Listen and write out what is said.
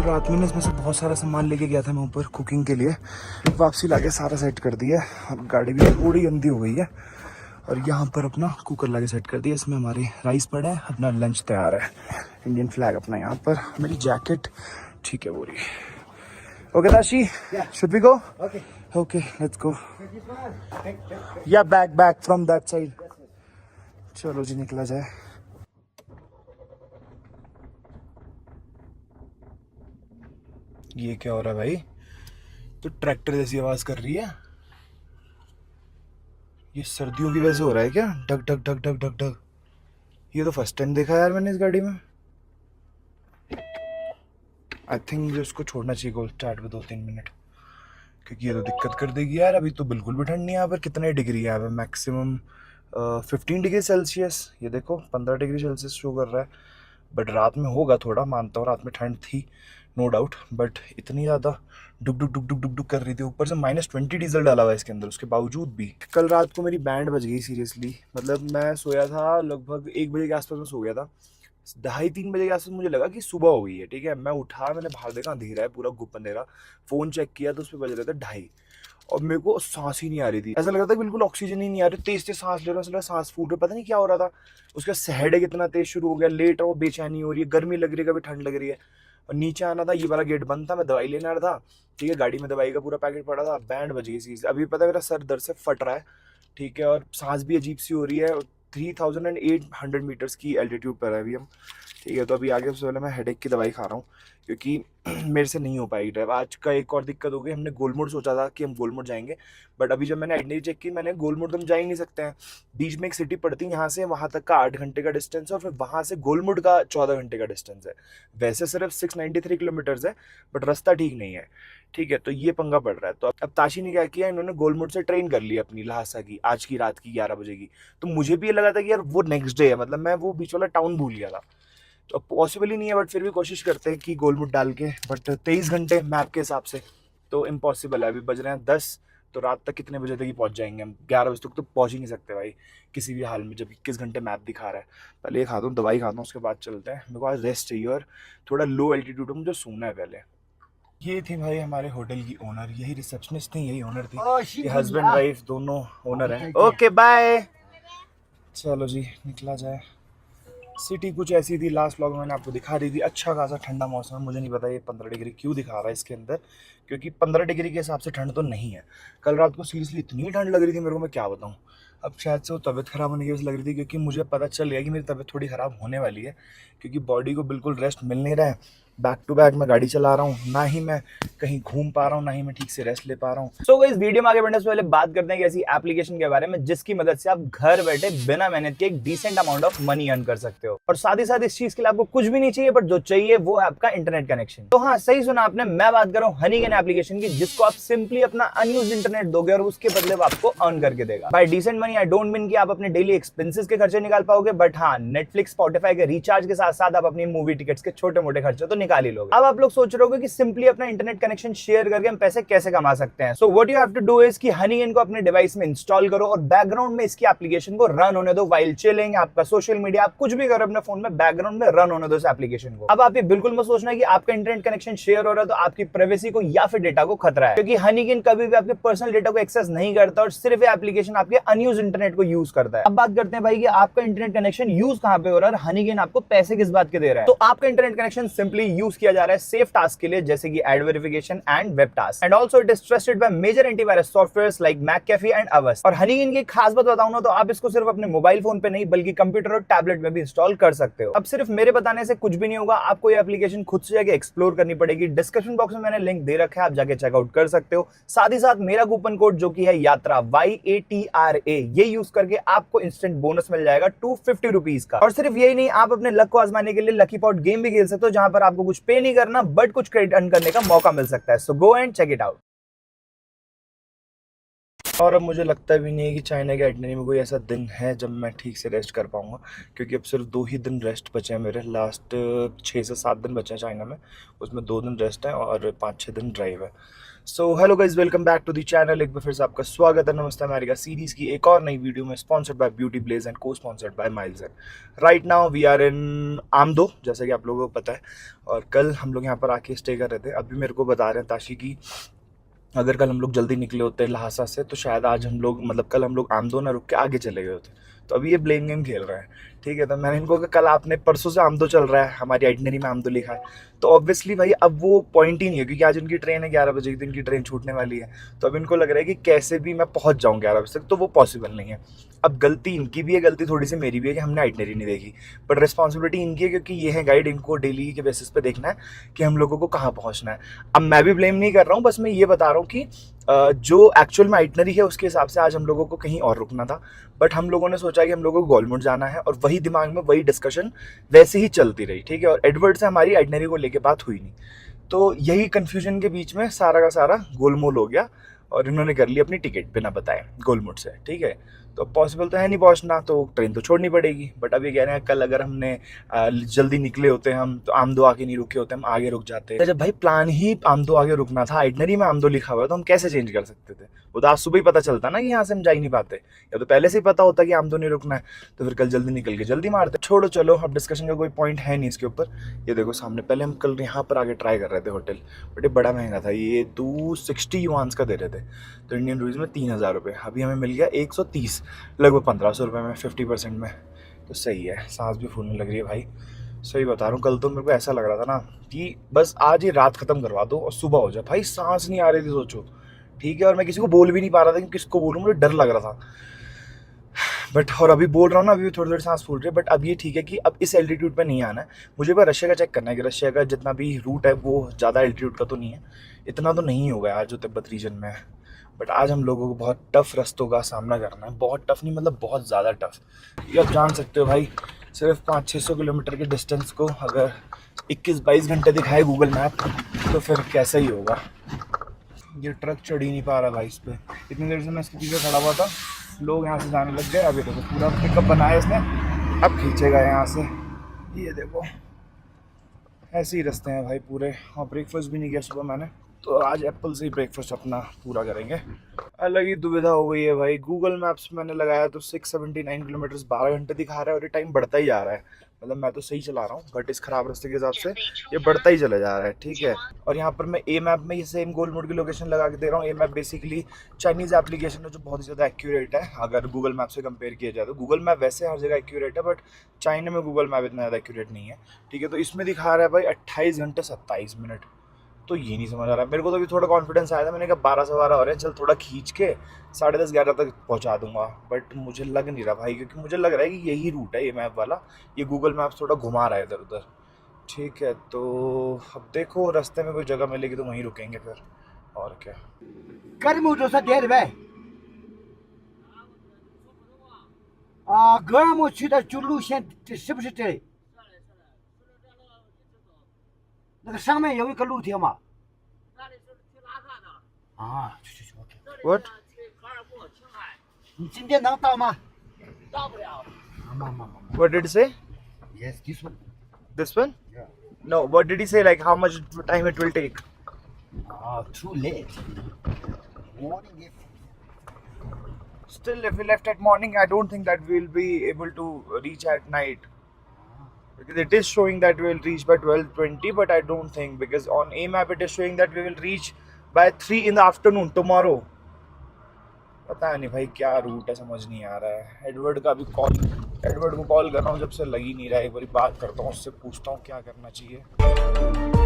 रात में ना इसमें से बहुत सारा सामान लेके गया था मैं ऊपर कुकिंग के लिए, वापसी लाके सारा सेट कर दिया। अब गाड़ी भी थोड़ी गंदी हो गई है और यहाँ पर अपना कुकर लाके सेट कर दिया। इसमें हमारे राइस पड़ा है, अपना लंच तैयार है। इंडियन फ्लैग अपना यहाँ पर, मेरी जैकेट ठीक है पूरी। Okay Tashi, should we go? Okay let's go. Yeah back from that side. चलो जी निकला जाए। ये क्या हो रहा है भाई? तो ट्रैक्टर जैसी आवाज कर रही है। ये सर्दियों की वजह से हो रहा है क्या? ढक ढक ढक ढक ढक ढक। ये तो फर्स्ट टाइम देखा यार मैंने इस गाड़ी में। आई थिंक मुझे उसको छोड़ना चाहिए गोल्ड स्टार्ट में 2-3 मिनट, क्योंकि ये तो दिक्कत कर देगी यार। अभी तो बिल्कुल भी ठंड नहीं है यहाँ पर। कितने डिग्री है यहाँ पर? Maximum 15 degree Celsius. ये देखो 15 डिग्री सेल्सियस शो कर रहा है। बट रात में होगा थोड़ा, मानता हूँ रात में ठंड थी नो डाउट, बट इतनी ज़्यादा डुक डुक डुक डुक डुक डुक कर रही थी। ऊपर से -20 डीजल डाला हुआ है इसके अंदर, उसके बावजूद भी। कल रात को मेरी बैंड बज गई सीरियसली। मतलब मैं सोया था लगभग 1 बजे के आसपास में सो गया था। 2:30-3 बजे के आसपास मुझे लगा कि सुबह हो गई है। ठीक है, मैं उठा, मैंने बाहर देखा अंधेरा है पूरा, गुप अंधेरा। फ़ोन चेक किया तो उस पर बज रहे थे 2:30 और मेरे को सांस ही नहीं आ रही थी। ऐसा लग रहा था बिल्कुल ऑक्सीजन ही नहीं आ रही। तेज तेज सांस ले रहा हूँ, सांस फूट रहा, पता नहीं क्या हो रहा था। उसका हेडेक इतना तेज शुरू हो गया, लेट रहा हूँ, बेचैनी हो रही है, गर्मी लग रही है, कभी ठंड लग रही है। और नीचे आना था, ये वाला गेट बंद था, मैं दवाई लेने आ रहा था। ठीक है, गाड़ी में दवाई का पूरा पैकेट पड़ा था। बैंड बज गई सी। अभी पता है मेरा सर दर्द से फट रहा है। ठीक है, और सांस भी अजीब सी हो रही है। 3800 मीटर्स की एल्टीट्यूड पर है अभी हम। ठीक है, तो अभी आगे सबसे पहले मैं हेडेक की दवाई खा रहा हूँ, क्योंकि मेरे से नहीं हो पाएगी ड्राइव। आज का एक और दिक्कत हो गई, हमने गोलमुड़ सोचा था कि हम गोलमुड़ जाएंगे, बट अभी जब मैंने आइडनी चेक की, मैंने गोलमुड़ तो हम जा ही नहीं सकते हैं। बीच में एक सिटी पड़ती है, यहाँ से वहाँ तक का 8 घंटे का डिस्टेंस है, और फिर वहाँ से गोलमुड़ का 14 घंटे का डिस्टेंस है। वैसे सिर्फ 693 किलोमीटर्स है, बट रास्ता ठीक नहीं है। ठीक है, तो ये पंगा पड़ रहा है। तो अब ताशी ने क्या किया, इन्होंने गोलमुड़ से ट्रेन कर ली अपनी लहासा की, आज की रात की 11 बजे की। तो मुझे भी ये लगा था कि यार वो नेक्स्ट डे है, मतलब मैं वो बीच वाला टाउन भूल गया था। तो पॉसिबल ही नहीं है, बट फिर भी कोशिश करते हैं कि गोलमुड़ डाल के। बट 23 घंटे मैप के हिसाब से तो इम्पॉसिबल है। अभी बज रहे हैं 10, तो रात तक कितने बजे तक ही पहुंच जाएंगे हम? 11 बजे तक तो पहुंच ही नहीं सकते भाई किसी भी हाल में, जब 21 घंटे मैप दिखा रहा है। पहले ये खाता हूँ, दवाई खाता हूँ, उसके बाद चलते हैं। मेरे को आज रेस्ट चाहिए और थोड़ा लो एल्टीट्यूड में मुझे सोना है पहले। ये थी भाई हमारे होटल की ओनर, यही रिसेप्शनिस्ट थी, यही ओनर थी। ये हस्बैंड वाइफ दोनों ओनर हैं। Okay bye. चलो जी निकला जाए। सिटी कुछ ऐसी थी, लास्ट व्लॉग में मैंने आपको दिखा दी थी। अच्छा खासा ठंडा मौसम है। मुझे नहीं पता ये 15 डिग्री क्यों दिखा रहा है इसके अंदर, क्योंकि 15 डिग्री के हिसाब से ठंड तो नहीं है। कल रात को सीरियसली इतनी ठंड लग रही थी मेरे को, मैं क्या बताऊँ। अब शायद से वो तबीयत ख़राब होने की वजह से लग रही थी, क्योंकि मुझे पता चल गया कि मेरी तबीयत थोड़ी ख़राब होने वाली है, क्योंकि बॉडी को बिल्कुल रेस्ट मिल नहीं रहा है। बैक टू बैक मैं गाड़ी चला रहा हूँ, ना ही मैं कहीं घूम पा रहा हूँ, ना ही मैं ठीक से रेस्ट ले पा रहा हूँ। सो इस वीडियो में आगे बढ़ने से पहले बात करते हैं कि ऐसी एप्लीकेशन के बारे में जिसकी मदद से आप घर बैठे बिना मेहनत के एक decent amount of money earn कर सकते हो, और साथ ही साथ इस चीज के लिए आपको कुछ भी नहीं चाहिए, बट जो चाहिए वो है आपका इंटरनेट कनेक्शन। तो हाँ, सही सुना आपने, मैं बात कर रहा हूँ हनीगन एप्लीकेशन की, जिसको आप सिंपली अपना अनयूज्ड इंटरनेट दोगे और उसके बदले वो आपको अर्न करके देगा। Bye decent money I don't mean कि आप अपने डेली एक्सपेंसेस के खर्चे निकाल पाओगे, बट हाँ, नेटफ्लिक्स, स्पॉटिफाई के रिचार्ज के साथ साथ आप अपनी मूवी टिकट्स के छोटे मोटे खर्चे तो निकाल ही लोगे। अब आप लोग सोच रहे हो कि सिंपली अपना इंटरनेट कनेक्शन शेयर करके हम पैसे कैसे कमा सकते हैं। So what you have to do is कि हनीगन को अपने डिवाइस में इंस्टॉल करो और बैकग्राउंड में इसकी एप्लीकेशन को रन होने दो व्हाइल चिलिंग। आपका सोशल मीडिया, आप कुछ भी करो अपने फोन में, बैकग्राउंड में रन होने दो इस एप्लीकेशन को। अब आप ये बिल्कुल मत सोचना कि आपका इंटरनेट कनेक्शन शेयर हो रहा है तो आपकी प्राइवेसी को या फिर डेटा को खतरा है, क्योंकि हनीगन कभी भी आपके पर्सनल डेटा को एक्सेस नहीं करता और सिर्फ ये एप्लीकेशन आपके अनयूज्ड इंटरनेट को यूज करता है। अब बात करते हैं भाई कि आपका इंटरनेट कनेक्शन यूज कहां पे हो रहा है, हनीगन आपको पैसे किस बात के दे रहा है। तो आपका इंटरनेट कनेक्शन सिंपली यूज किया जा रहा है सेफ टास्क के लिए, जैसे कि ad verification and web task, and also it is trusted by major antivirus softwares like McAfee and Avast. और हनीगन की खास बात बताऊं ना, तो आप इसको सिर्फ अपने मोबाइल फोन पे नहीं बल्कि कंप्यूटर और टैबलेट में भी इंस्टॉल कर सकते हो। अब सिर्फ मेरे बताने से कुछ भी नहीं होगा, आपको ये एप्लीकेशन खुद से जाके एक्सप्लोर करनी पड़ेगी। डिस्क्रिप्शन बॉक्स में मैंने लिंक दे रखा है, आप जाके चेकआउट कर सकते हो। साथ ही साथ मेरा कूपन कोड जो कि है यात्रा YATRA, ये यूज करके आपको इंस्टेंट बोनस मिल जाएगा 250 रुपीज का। और सिर्फ यही नहीं, आप अपने लक को आजमाने के लिए लकी पॉट गेम भी खेल सकते हो, जहां पर आपको कुछ पे नहीं करना बट कुछ क्रेडिट अर्न करने का मौका मिल सकता है। So go and check it out. और अब मुझे लगता भी नहीं है कि चाइना के आइटनरी में कोई ऐसा दिन है जब मैं ठीक से रेस्ट कर पाऊंगा, क्योंकि अब सिर्फ 2 ही दिन रेस्ट बचे हैं मेरे। लास्ट 6 से 7 दिन बचे हैं चाइना में, उसमें 2 दिन रेस्ट है और 5-6 दिन ड्राइव है। So hello guys, welcome back to the channel. एक बार फिर से आपका स्वागत है नमस्ते अमेरिका सीरीज की एक और नई वीडियो में, sponsored by Beauty Blaze and cosponsored by Miles and. Right now we are in आमदो, जैसा कि आप लोगों को पता है, और कल हम लोग यहाँ पर आके स्टे कर रहे थे। अभी मेरे को बता रहे हैं ताशी की अगर कल हम लोग जल्दी निकले होते लहासा से तो शायद आज हम लोग, मतलब कल हम लोग आमदो ना रुक के आगे चले गए होते। तो अभी ये ब्लेम गेम खेल रहे हैं, ठीक है। तो मैंने इनको कहा कल आपने, परसों से आमदो चल रहा है, हमारी आइटनरी में आमदो लिखा है, तो ऑब्वियसली भाई अब वो पॉइंट ही नहीं है, क्योंकि आज उनकी ट्रेन है 11 बजे की, इनकी ट्रेन छूटने वाली है। तो अब इनको लग रहा है कि कैसे भी मैं पहुंच जाऊँ 11 बजे तक, तो वो पॉसिबल नहीं है। अब गलती इनकी भी है, गलती थोड़ी सी मेरी भी है कि हमने आइटनरी नहीं देखी, बट रिस्पॉन्सिबिलिटी इनकी है, क्योंकि ये है गाइड, इनको डेली के बेसिस पे देखना है कि हम लोगों को कहाँ पहुँचना है। अब मैं भी ब्लेम नहीं कर रहा हूँ, बस मैं ये बता रहा हूँ कि जो एक्चुअल में आइटनरी है उसके हिसाब से आज हम लोगों को कहीं और रुकना था, बट हम लोगों ने सोचा कि हम लोगों को गोलमुंड जाना है, और वही दिमाग में वही डिस्कशन वैसे ही चलती रही, ठीक है। और एडवर्ड से हमारी आइटनरी को लेके बात हुई नहीं, तो यही कन्फ्यूजन के बीच में सारा का सारा गोलमोल हो गया, और इन्होंने कर ली अपनी टिकट बिना बताए गोलमुंड से, ठीक है। तो पॉसिबल तो है नहीं पहुंचना, तो ट्रेन तो छोड़नी पड़ेगी। बट अब ये कह रहे हैं कल अगर हमने जल्दी निकले होते हम, तो आमदो आके नहीं रुके होते, हम आगे रुक जाते। जब भाई प्लान ही आमदो आगे रुकना था, आइटनरी में आमदो लिखा हुआ है, तो हम कैसे चेंज कर सकते थे? वो तो आज सुबह ही पता चलता ना कि यहाँ से हम जा ही नहीं पाते, या तो पहले से ही पता होता कि आमदो नहीं रुकना है, तो फिर कल जल्दी निकल के जल्दी मारते। छोड़ो, चलो, अब डिस्कशन का कोई पॉइंट है नहीं इसके ऊपर। ये देखो सामने, पहले हम कल यहाँ पर आगे ट्राई कर रहे थे होटल, बट ये बड़ा महंगा था, ये 260 युआन्स का दे रहे थे, तो इंडियन रुपीज़ में 3000 रुपये। अभी हमें मिल गया 130, लगभग 1500 रुपये में, 50% में। तो सही है, सांस भी फूलने लग रही है भाई, सही बता रहा हूँ। कल तो मेरे को ऐसा लग रहा था ना कि बस आज ये रात ख़त्म करवा दो और सुबह हो जाए। भाई सांस नहीं आ रही थी, सोचो, ठीक है। और मैं किसी को बोल भी नहीं पा रहा था कि किसको बोलूँ, मुझे डर लग रहा था। बट और अभी बोल रहा हूँ ना, अभी भी थोड़ी थोड़ी सांस फूल रही है। बट अब ये ठीक है कि अब इस एल्टीट्यूड पे नहीं आना है। मुझे बस रशिया का चेक करना है कि रशिया का जितना भी रूट है वो ज़्यादा एल्टीट्यूड का तो नहीं है, इतना तो नहीं होगा आज जो तिब्बत रीजन में है। बट आज हम लोगों को बहुत टफ रास्तों का सामना करना है, बहुत टफ नहीं, मतलब बहुत ज़्यादा टफ। ये आप जान सकते हो भाई, सिर्फ 500-600 किलोमीटर के डिस्टेंस को अगर 21-22 घंटे दिखाए गूगल मैप, तो फिर कैसा ही होगा। ये ट्रक चढ़ ही नहीं पा रहा भाई इस पर। इतनी देर से मैं इसके पीछे खड़ा हुआ था, लोग यहाँ से जाने लग गए। अभी देखो पूरा पिकअप बनाया इसने, अब खींचेगा यहाँ से। ये देखो ऐसे ही रास्ते हैं भाई पूरे। और ब्रेकफास्ट भी नहीं किया सुबह मैंने, तो आज एप्पल से ही ब्रेकफास्ट अपना पूरा करेंगे। अलग ही दुविधा हो गई है भाई। गूगल मैप्स मैंने लगाया तो 679 किलोमीटर 12 घंटे दिखा रहा है, और ये टाइम बढ़ता ही जा रहा है। मतलब मैं तो सही चला रहा हूँ, बट इस खराब रास्ते के हिसाब से ये बढ़ता ही चला जा रहा है, ठीक है। और यहाँ पर मैं ए मैप में ये सेम गोलमुंड की लोकेशन लगा के दे रहा हूँ। ए मैप बेसिकली चाइनीज एप्लीकेशन है जो बहुत ही ज़्यादा एक्यूरेट है अगर गूगल मैप से कंपेयर किया जाए तो। गूगल मैप वैसे हर जगह एक्यूरेट है, बट चाइना में गूगल मैप इतना ज़्यादा एक्यूरेट नहीं है, ठीक है। तो इसमें दिखा रहा है भाई 28 घंटे 27 मिनट। तो ये नहीं समझ आ रहा मेरे को। तो अभी थोड़ा कॉन्फिडेंस आया था, मैंने कहा 12 सवा 12 हो रहे हैं, चल थोड़ा खींच के 10:30-11 तक पहुंचा दूंगा। बट मुझे लग नहीं रहा भाई, क्योंकि मुझे लग रहा है कि यही रूट है ये मैप वाला। ये गूगल मैप्स थोड़ा घुमा रहा है इधर उधर, ठीक है। तो अब देखो रास्ते में कोई जगह मिलेगी तो वहीं रुकेंगे फिर, और क्या।格尔木区的就路线这是不是这里？那个上面有一个路铁嘛？那里是去拉萨的，啊，去，OK。这里 What？ 是去卡尔木、青海，你今天能到吗？到不了。慢。 What did he say? Yes, this one. This one? Yeah. No, what did he say, like how much time it will take? Too late. Morning if Still, if we left at morning, I don't think that we'll be able to reach at night. Because it is showing that we will reach by 12:20, but I don't think, because on A map it is showing that we will reach by 3 in the afternoon tomorrow. पता नहीं भाई क्या root है, समझ नहीं आ रहा है। Edward को कॉल कर रहा हूँ, जब से लग ही नहीं रहा है। एक बार बात करता हूँ उससे, पूछता हूँ क्या करना चाहिए।